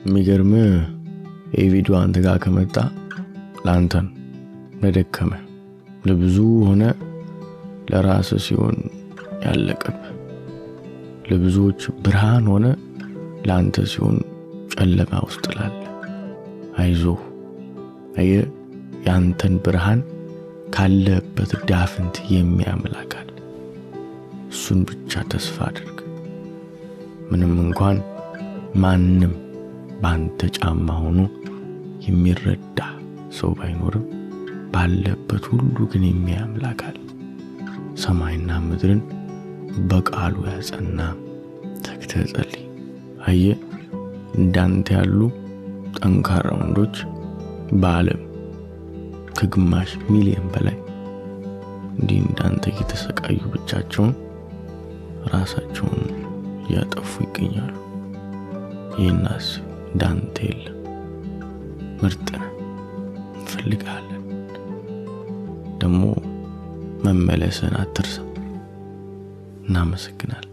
የሚገርም ቪዲዮ አንተ ጋር ከመጣ ላንተን ለደከመ ለብዙ ሆነ ለራስ ሲሆን ያለቀብ ለብዙዎች ብርሃን ሆነ ላንተ ሲሆን ጨለማ ውስጥ ላለ አይዞ ያንተን ብርሃን ካለበት ዳፍንት የሚያመላካል እሱን ብቻ ተስፋ አድርግ። ምንም እንኳን ማንም ባንተ ጫማ ሆኖ የሚረዳ ሰው ባይኖርም ባለበት ሁሉ ግን የሚያመላካል ሰማይና ምድርን በቃሉ ያጸና ተግተህ ጸልይ። እንዳንተ ያሉ ጠንካራ ወንዶች በዓለም ከግማሽ ሚሊዮን በላይ እንዲህ እንዳንተ እየተሰቃዩ ብቻቸውን ራሳቸውን ያጠፉ ይገኛሉ። ይህናስ እንዳንተ የለም። ምርጥ ነህ፣ እንፈልግሃለን። ደግሞ መመለስን አትርሳ። እናመሰግናለን።